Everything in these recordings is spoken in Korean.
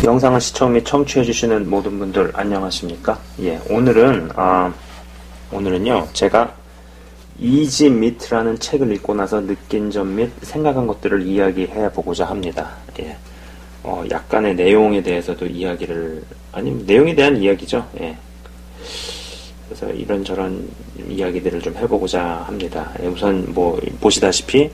영상을 시청 및 청취해주시는 모든 분들 안녕하십니까? 예, 오늘은요, 제가 이지 미트라는 책을 읽고 나서 느낀 점 및 생각한 것들을 이야기해 보고자 합니다. 예, 약간의 내용에 대해서도 내용에 대한 이야기죠. 예. 그래서 이런저런 이야기들을 좀 해보고자 합니다. 예, 우선 보시다시피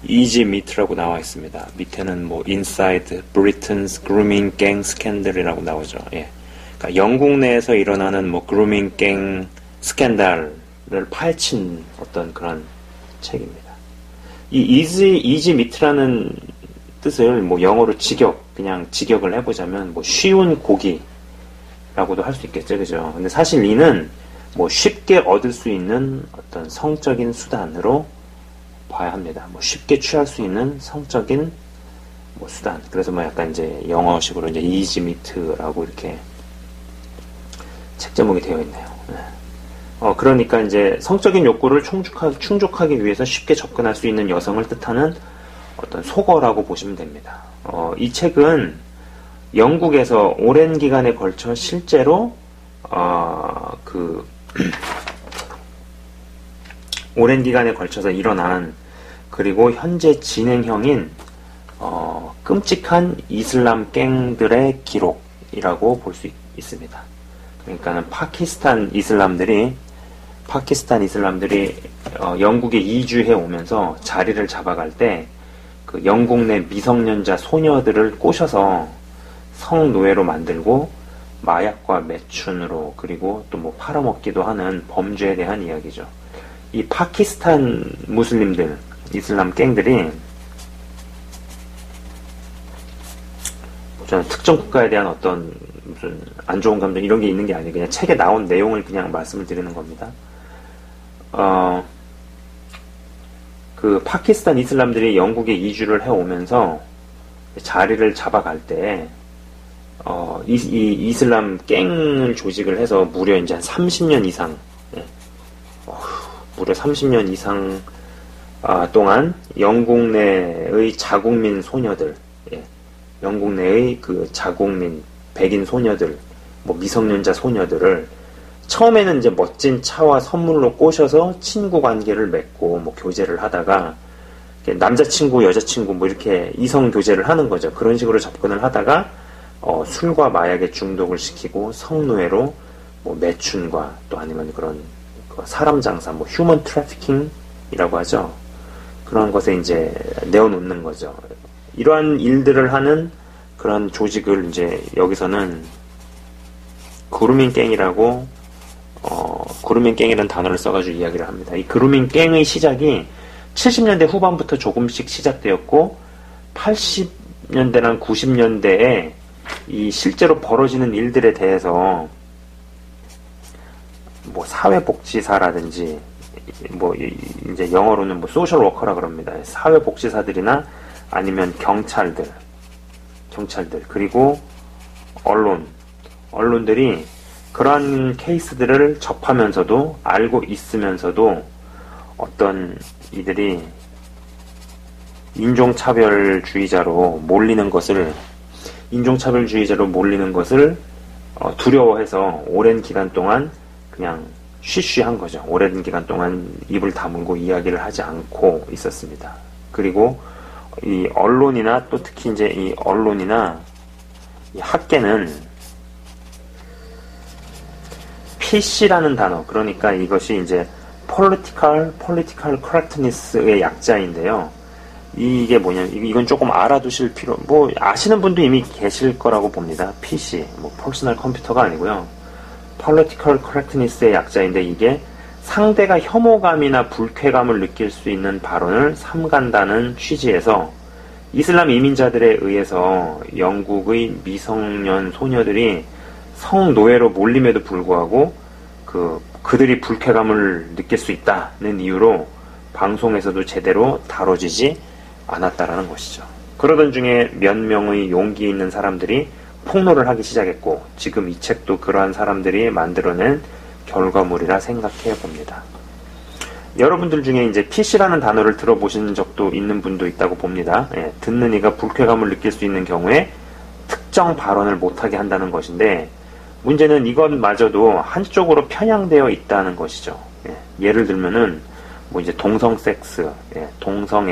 이지 미트라고 나와 있습니다. 밑에는 Inside Britain's Grooming Gang Scandal이라고 나오죠. 예. 그러니까 영국 내에서 일어나는 그루밍 갱 스캔들을 파헤친 어떤 그런 책입니다. 이 이지 미트라는 뜻을 영어로 그냥 직역을 해보자면 쉬운 고기라고도 할 수 있겠죠, 그죠? 근데 사실 이는 쉽게 얻을 수 있는 어떤 성적인 수단으로 봐야 합니다. 쉽게 취할 수 있는 성적인 수단. 그래서 약간 이제 영어식으로 이제 이지 미트라고 이렇게 책 제목이 되어 있네요. 네. 그러니까 이제 성적인 욕구를 충족하기 위해서 쉽게 접근할 수 있는 여성을 뜻하는 어떤 속어라고 보시면 됩니다. 이 책은 영국에서 오랜 기간에 걸쳐 실제로 오랜 기간에 걸쳐서 일어난 그리고 현재 진행형인 끔찍한 이슬람 갱들의 기록이라고 볼 수 있습니다. 그러니까는 파키스탄 이슬람들이 영국에 이주해 오면서 자리를 잡아갈 때 그 영국 내 미성년자 소녀들을 꼬셔서 성노예로 만들고 마약과 매춘으로 그리고 또 팔아먹기도 하는 범죄에 대한 이야기죠. 이 파키스탄 무슬림들, 이슬람 갱들이 저는 특정 국가에 대한 어떤 무슨 안 좋은 감정 이런 게 있는 게 아니에요. 그냥 책에 나온 내용을 그냥 말씀을 드리는 겁니다. 그 파키스탄 이슬람들이 영국에 이주를 해오면서 자리를 잡아갈 때 이 이슬람 갱을 조직을 해서 무려 이제 한 30년 이상 무려 30년 이상 동안 영국 내의 자국민 소녀들, 영국 내의 그 자국민 백인 소녀들, 미성년자 소녀들을 처음에는 이제 멋진 차와 선물로 꼬셔서 친구 관계를 맺고 교제를 하다가 남자친구, 여자친구 이렇게 이성 교제를 하는 거죠. 그런 식으로 접근을 하다가 술과 마약에 중독을 시키고 성노예로 매춘과 또 아니면 그런 사람 장사, 휴먼 트래피킹이라고 하죠. 그런 것에 이제 내어놓는 거죠. 이러한 일들을 하는 그런 조직을 이제 여기서는 그루밍 갱이라는 단어를 써가지고 이야기를 합니다. 이 그루밍 갱의 시작이 70년대 후반부터 조금씩 시작되었고 80년대랑 90년대에 이 실제로 벌어지는 일들에 대해서 사회복지사라든지 이제 영어로는 소셜 워커라 그럽니다. 사회복지사들이나 아니면 경찰들 그리고 언론들이 그러한 케이스들을 접하면서도 알고 있으면서도 어떤 이들이 인종차별주의자로 몰리는 것을 두려워해서 오랜 기간 동안 그냥 쉬쉬한 거죠. 오랜 기간 동안 입을 다물고 이야기를 하지 않고 있었습니다. 그리고 이 언론이나 또 특히 이제 이 언론이나 이 학계는 PC라는 단어, 그러니까 이것이 이제 political correctness의 약자인데요. 이게 뭐냐면 이건 조금 알아두실 아시는 분도 이미 계실 거라고 봅니다. PC, 퍼스널 컴퓨터가 아니고요. political correctness의 약자인데 이게 상대가 혐오감이나 불쾌감을 느낄 수 있는 발언을 삼간다는 취지에서 이슬람 이민자들에 의해서 영국의 미성년 소녀들이 성노예로 몰림에도 불구하고 그들이 불쾌감을 느낄 수 있다는 이유로 방송에서도 제대로 다뤄지지 않았다라는 것이죠. 그러던 중에 몇 명의 용기 있는 사람들이 폭로를 하기 시작했고 지금 이 책도 그러한 사람들이 만들어낸 결과물이라 생각해 봅니다. 여러분들 중에 이제 PC라는 단어를 들어보신 적도 있는 분도 있다고 봅니다. 듣는 이가 불쾌감을 느낄 수 있는 경우에 특정 발언을 못하게 한다는 것인데, 문제는 이것마저도 한쪽으로 편향되어 있다는 것이죠. 예를 들면은 뭐 이제 동성 섹스, 동성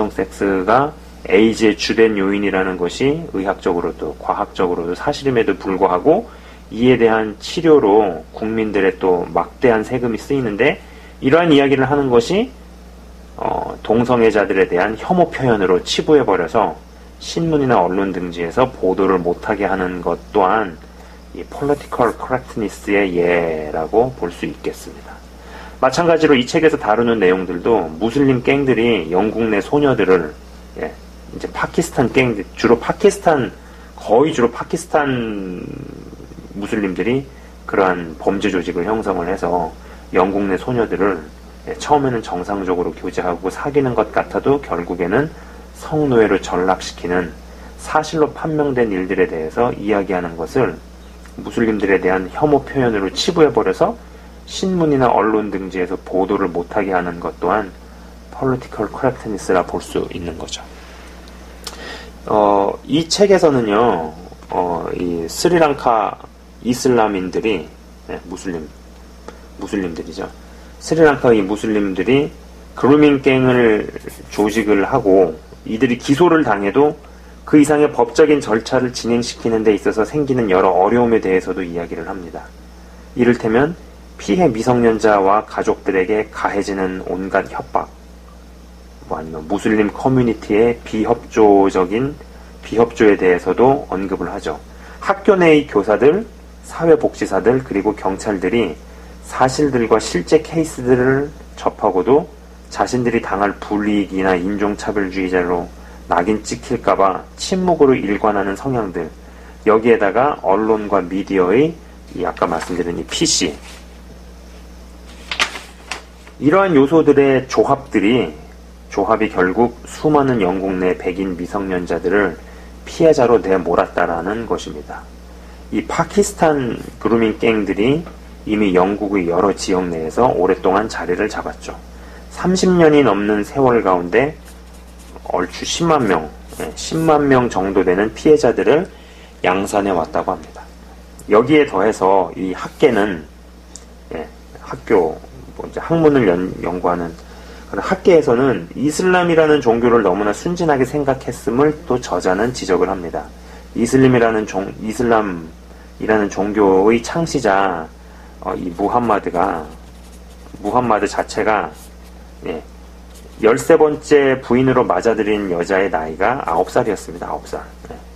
섹스가 에이즈의 주된 요인이라는 것이 의학적으로도 과학적으로도 사실임에도 불구하고 이에 대한 치료로 국민들의 또 막대한 세금이 쓰이는데, 이러한 이야기를 하는 것이 동성애자들에 대한 혐오 표현으로 치부해버려서 신문이나 언론 등지에서 보도를 못하게 하는 것 또한 이 political correctness의 예라고 볼 수 있겠습니다. 마찬가지로 이 책에서 다루는 내용들도 무슬림 갱들이 영국 내 소녀들을 이제 파키스탄 갱들, 거의 주로 파키스탄 무슬림들이 그러한 범죄 조직을 형성을 해서 영국 내 소녀들을 처음에는 정상적으로 교제하고 사귀는 것 같아도 결국에는 성노예로 전락시키는 사실로 판명된 일들에 대해서 이야기하는 것을 무슬림들에 대한 혐오 표현으로 치부해버려서 신문이나 언론 등지에서 보도를 못하게 하는 것 또한 political correctness라 볼 수 있는 거죠. 이 책에서는요, 이 스리랑카 이슬람인들이, 무슬림들이죠. 스리랑카 이 무슬림들이 그루밍 갱을 조직을 하고 이들이 기소를 당해도 그 이상의 법적인 절차를 진행시키는 데 있어서 생기는 여러 어려움에 대해서도 이야기를 합니다. 이를테면 피해 미성년자와 가족들에게 가해지는 온갖 협박, 아니면 무슬림 커뮤니티의 비협조에 대해서도 언급을 하죠. 학교 내의 교사들, 사회복지사들, 그리고 경찰들이 사실들과 실제 케이스들을 접하고도 자신들이 당할 불이익이나 인종차별주의자로 낙인 찍힐까봐 침묵으로 일관하는 성향들, 여기에다가 언론과 미디어의 아까 말씀드린 이 PC, 이러한 요소들의 조합이 결국 수많은 영국 내 백인 미성년자들을 피해자로 내몰았다라는 것입니다. 이 파키스탄 그루밍 갱들이 이미 영국의 여러 지역 내에서 오랫동안 자리를 잡았죠. 30년이 넘는 세월 가운데 얼추 10만 명 정도 되는 피해자들을 양산해 왔다고 합니다. 여기에 더해서 이 학계는, 이제 학문을 연구하는 그런 학계에서는 이슬람이라는 종교를 너무나 순진하게 생각했음을 또 저자는 지적을 합니다. 이슬람이라는 종교의 창시자, 이 무함마드 자체가 13번째 부인으로 맞아들인 여자의 나이가 9살이었습니다. 9살.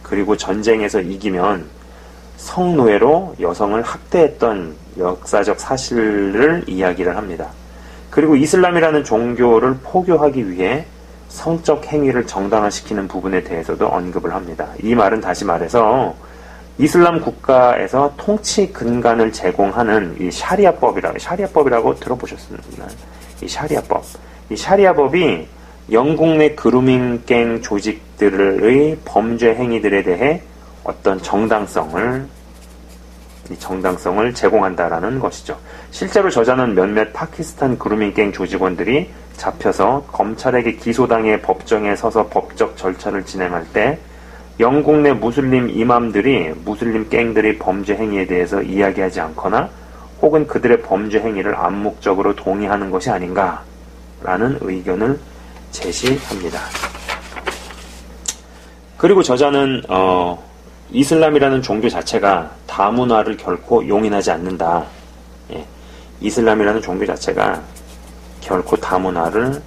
그리고 전쟁에서 이기면 성노예로 여성을 학대했던 역사적 사실을 이야기를 합니다. 그리고 이슬람이라는 종교를 포교하기 위해 성적 행위를 정당화시키는 부분에 대해서도 언급을 합니다. 이 말은 다시 말해서 이슬람 국가에서 통치 근간을 제공하는 이 샤리아법이라고 들어보셨나요? 이 샤리아법이 영국 내 그루밍 갱 조직들의 범죄 행위들에 대해 어떤 정당성을 제공한다라는 것이죠. 실제로 저자는 몇몇 파키스탄 그루밍 갱 조직원들이 잡혀서 검찰에게 기소당해 법정에 서서 법적 절차를 진행할 때 영국 내 무슬림 이맘들이 무슬림 갱들의 범죄 행위에 대해서 이야기하지 않거나 혹은 그들의 범죄 행위를 암묵적으로 동의하는 것이 아닌가라는 의견을 제시합니다. 그리고 저자는 이슬람이라는 종교 자체가 다문화를 결코 용인하지 않는다. 이슬람이라는 종교 자체가 결코 다문화를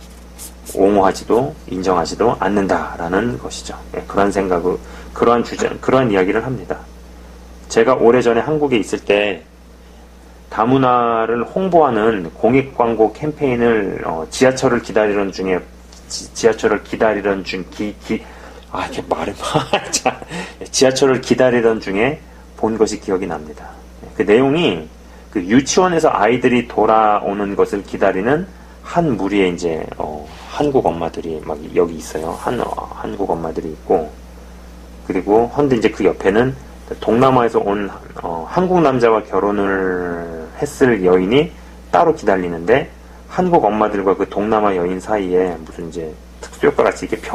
옹호하지도 인정하지도 않는다라는 것이죠. 그러한 이야기를 합니다. 제가 오래전에 한국에 있을 때 다문화를 홍보하는 공익광고 캠페인을 지하철을 기다리던 중 지하철을 기다리던 중에 본 것이 기억이 납니다. 그 내용이 그 유치원에서 아이들이 돌아오는 것을 기다리는 한 무리의 이제 한국 엄마들이 막 여기 있어요. 한국 엄마들이 있고, 그리고 헌데 이제 그 옆에는 동남아에서 온 한국 남자와 결혼을 했을 여인이 따로 기다리는데, 한국 엄마들과 그 동남아 여인 사이에 무슨 이제 특수효과 같이 이렇게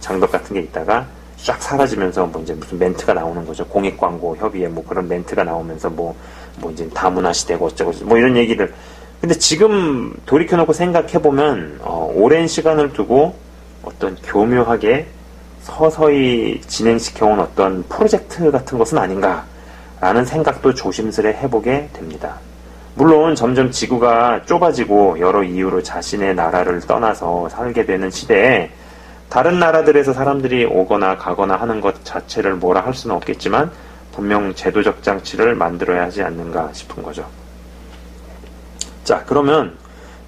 장벽 같은 게 있다가 쫙 사라지면서 뭐 이제 무슨 멘트가 나오는 거죠. 공익 광고 협의회 뭐 그런 멘트가 나오면서 뭐 이제 다문화 시대고 어쩌고 뭐 이런 얘기를. 근데 지금 돌이켜놓고 생각해보면 오랜 시간을 두고 어떤 교묘하게 서서히 진행시켜온 어떤 프로젝트 같은 것은 아닌가라는 생각도 조심스레 해보게 됩니다. 물론 점점 지구가 좁아지고 여러 이유로 자신의 나라를 떠나서 살게 되는 시대에 다른 나라들에서 사람들이 오거나 가거나 하는 것 자체를 뭐라 할 수는 없겠지만 분명 제도적 장치를 만들어야 하지 않는가 싶은 거죠. 자, 그러면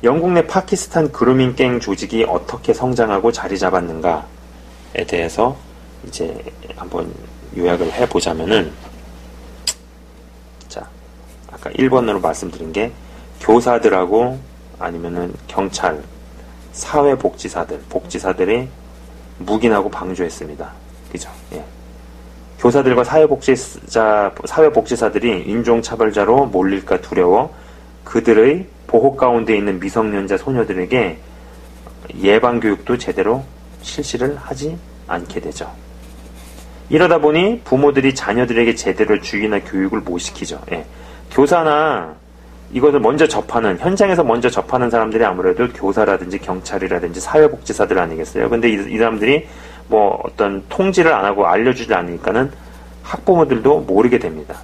영국 내 파키스탄 그루밍 갱 조직이 어떻게 성장하고 자리 잡았는가에 대해서 이제 한번 요약을 해보자면은, 자, 아까 1번으로 말씀드린 게 교사들하고 아니면은 경찰, 복지사들이 묵인하고 방조했습니다. 그죠? 예. 교사들과 사회복지사들이 인종차별자로 몰릴까 두려워 그들의 보호 가운데 있는 미성년자 소녀들에게 예방교육도 제대로 실시를 하지 않게 되죠. 이러다 보니 부모들이 자녀들에게 제대로 주의나 교육을 못 시키죠. 예. 교사나 이것을 먼저 접하는, 현장에서 먼저 접하는 사람들이 아무래도 교사라든지 경찰이라든지 사회복지사들 아니겠어요? 근데 이 사람들이 뭐 어떤 통지를 안 하고 알려주지 않으니까는 학부모들도 모르게 됩니다.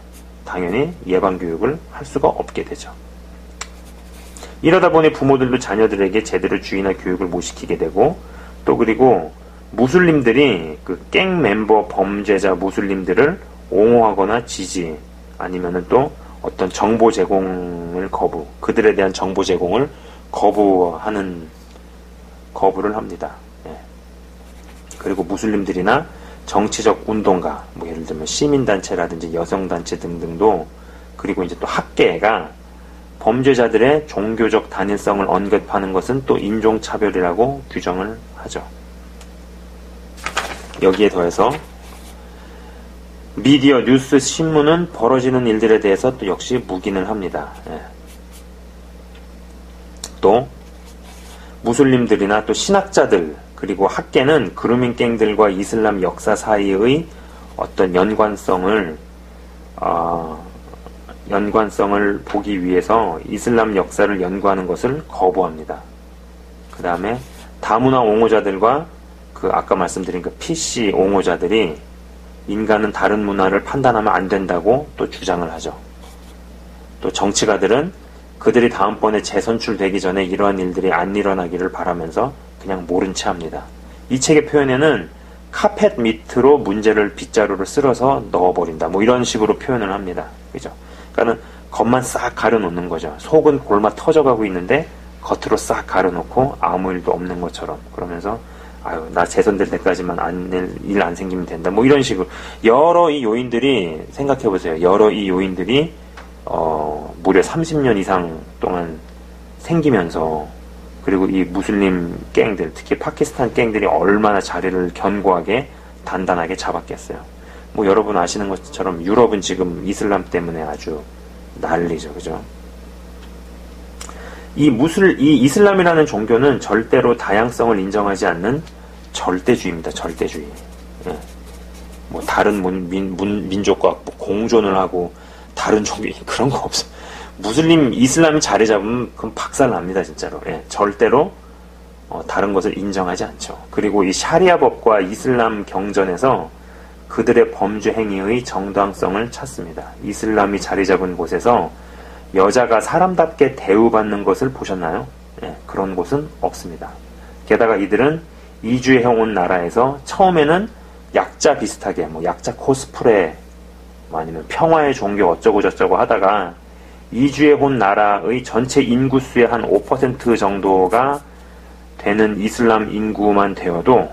당연히 예방교육을 할 수가 없게 되죠. 이러다 보니 부모들도 자녀들에게 제대로 주의나 교육을 못 시키게 되고, 또 그리고 무슬림들이 그 갱 멤버 범죄자 무슬림들을 옹호하거나 지지, 아니면은 또 어떤 정보 제공을 그들에 대한 정보 제공을 거부를 합니다. 예. 그리고 무슬림들이나 정치적 운동가, 뭐 예를 들면 시민단체라든지 여성단체 등등도, 그리고 이제 또 학계가 범죄자들의 종교적 단일성을 언급하는 것은 또 인종차별이라고 규정을 하죠. 여기에 더해서 미디어, 뉴스, 신문은 벌어지는 일들에 대해서 또 역시 묵인을 합니다. 예. 또 무슬림들이나 또 신학자들, 그리고 학계는 그루밍 갱들과 이슬람 역사 사이의 어떤 연관성을 보기 위해서 이슬람 역사를 연구하는 것을 거부합니다. 그 다음에 다문화 옹호자들과 아까 말씀드린 PC 옹호자들이 인간은 다른 문화를 판단하면 안 된다고 또 주장을 하죠. 또 정치가들은 그들이 다음번에 재선출되기 전에 이러한 일들이 안 일어나기를 바라면서 그냥 모른 채 합니다. 이 책의 표현에는 카펫 밑으로 문제를 빗자루를 쓸어서 넣어버린다, 뭐 이런 식으로 표현을 합니다. 그죠? 그러니까는 겉만 싹 가려놓는 거죠. 속은 골마 터져가고 있는데 겉으로 싹 가려놓고 아무 일도 없는 것처럼. 그러면서 나 재선될 때까지만 일 안 생기면 된다, 뭐 이런 식으로 여러 이 요인들이, 생각해보세요. 여러 이 요인들이 무려 30년 이상 동안 생기면서, 그리고 이 무슬림 갱들, 특히 파키스탄 갱들이 얼마나 자리를 견고하게 단단하게 잡았겠어요. 뭐 여러분 아시는 것처럼 유럽은 지금 이슬람 때문에 아주 난리죠. 그죠? 이 이슬람이라는 종교는 절대로 다양성을 인정하지 않는 절대주의입니다. 절대주의. 예. 뭐 다른 민족과 뭐 공존을 하고 다른 종교, 그런 거 없어. 이슬람이 자리 잡으면 그건 박살납니다, 진짜로. 예. 절대로 다른 것을 인정하지 않죠. 그리고 이 샤리아 법과 이슬람 경전에서 그들의 범죄 행위의 정당성을 찾습니다. 이슬람이 자리 잡은 곳에서 여자가 사람답게 대우받는 것을 보셨나요? 예, 그런 곳은 없습니다. 게다가 이들은 이주해온 나라에서 처음에는 약자 비슷하게, 뭐 약자 코스프레, 아니면 평화의 종교 어쩌고 저쩌고 하다가 이주해온 나라의 전체 인구수의 한 5% 정도가 되는 이슬람 인구만 되어도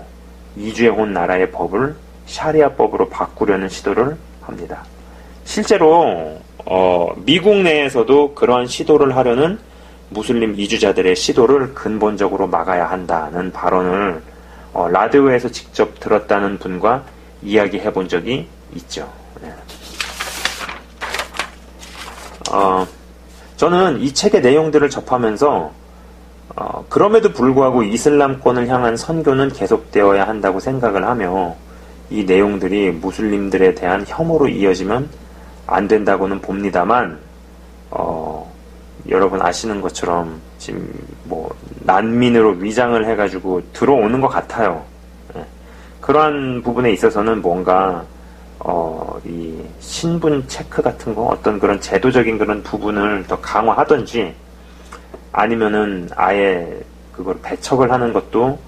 이주해온 나라의 법을 샤리아법으로 바꾸려는 시도를 합니다. 실제로 미국 내에서도 그러한 시도를 하려는 무슬림 이주자들의 시도를 근본적으로 막아야 한다는 발언을 라디오에서 직접 들었다는 분과 이야기해 본 적이 있죠. 네. 저는 이 책의 내용들을 접하면서 그럼에도 불구하고 이슬람권을 향한 선교는 계속되어야 한다고 생각을 하며, 이 내용들이 무슬림들에 대한 혐오로 이어지면 안 된다고는 봅니다만, 여러분 아시는 것처럼 지금 뭐 난민으로 위장을 해가지고 들어오는 것 같아요. 예. 그러한 부분에 있어서는 뭔가 이 신분 체크 같은 거, 어떤 그런 제도적인 그런 부분을 더 강화하든지, 아니면은 아예 그걸 배척을 하는 것도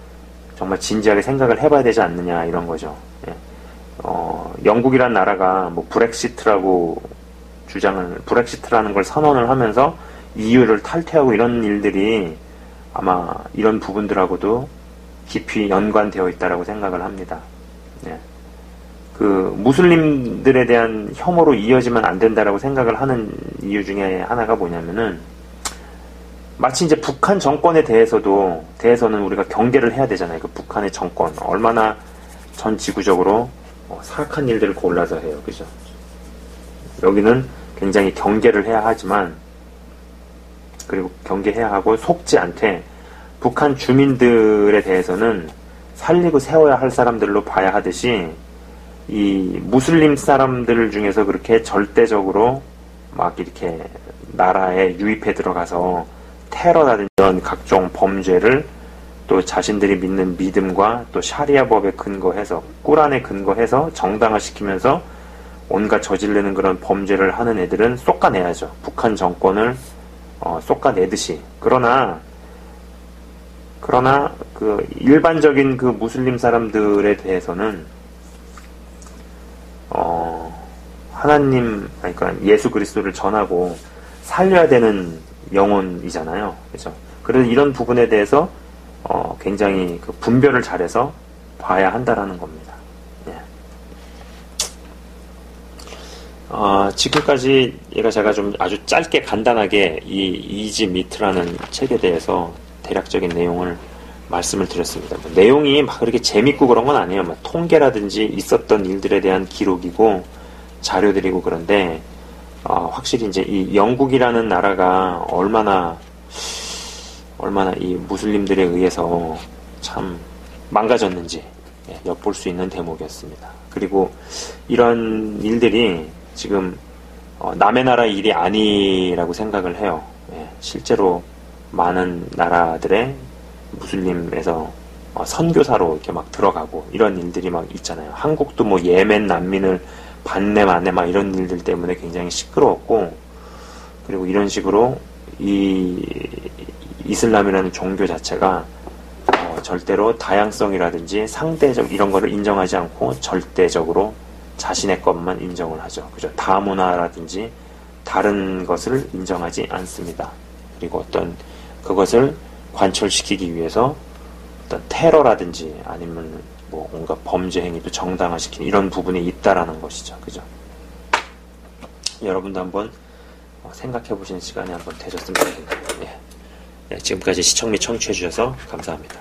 정말 진지하게 생각을 해봐야 되지 않느냐, 이런 거죠. 예. 영국이란 나라가 뭐 브렉시트라는 걸 선언을 하면서 EU를 탈퇴하고 이런 일들이 아마 이런 부분들하고도 깊이 연관되어 있다라고 생각을 합니다. 예. 그 무슬림들에 대한 혐오로 이어지면 안 된다라고 생각을 하는 이유 중에 하나가 뭐냐면은, 마치 이제 북한 정권에 대해서는 우리가 경계를 해야 되잖아요. 그 북한의 정권 얼마나 전 지구적으로 사악한 일들을 골라서 해요, 그죠? 여기는 굉장히 경계를 해야 하지만, 그리고 경계해야 하고 속지 않게 북한 주민들에 대해서는 살리고 세워야 할 사람들로 봐야 하듯이, 이 무슬림 사람들 중에서 그렇게 절대적으로 막 이렇게 나라에 유입해 들어가서 테러라든지 이런 각종 범죄를 또 자신들이 믿는 믿음과 또 샤리아 법에 근거해서, 꾸란에 근거해서 정당화시키면서 온갖 저지르는 그런 범죄를 하는 애들은 솎아내야죠. 북한 정권을 솎아내듯이. 그러나 그 일반적인 그 무슬림 사람들에 대해서는 하나님, 그러니까 예수 그리스도를 전하고 살려야 되는 영혼이잖아요, 그죠? 그래서 이런 부분에 대해서 굉장히 그 분별을 잘해서 봐야 한다라는 겁니다. 예. 지금까지 제가 좀 아주 짧게 간단하게 이 이지 미트라는 책에 대해서 대략적인 내용을 말씀을 드렸습니다. 뭐 내용이 막 그렇게 재밌고 그런 건 아니에요. 뭐 통계라든지 있었던 일들에 대한 기록이고 자료들이고 그런데, 확실히 이제 이 영국이라는 나라가 얼마나 이 무슬림들에 의해서 참 망가졌는지 엿볼 수 있는 대목이었습니다. 그리고 이런 일들이 지금 남의 나라 일이 아니라고 생각을 해요. 실제로 많은 나라들의 무슬림에서 선교사로 이렇게 막 들어가고 이런 일들이 막 있잖아요. 한국도 뭐 예멘 난민을 반내 만에 막 이런 일들 때문에 굉장히 시끄러웠고, 그리고 이런 식으로 이 이슬람이라는 종교 자체가 절대로 다양성이라든지 상대적 이런 거를 인정하지 않고 절대적으로 자신의 것만 인정을 하죠. 그죠? 다문화라든지 다른 것을 인정하지 않습니다. 그리고 어떤 그것을 관철시키기 위해서 어떤 테러라든지 아니면 뭐 뭔가 범죄 행위도 정당화시키는 이런 부분이 있다라는 것이죠. 그죠? 여러분도 한번 생각해 보시는 시간이 한번 되셨으면 좋겠습니다. 예. 지금까지 시청 및 청취해 주셔서 감사합니다.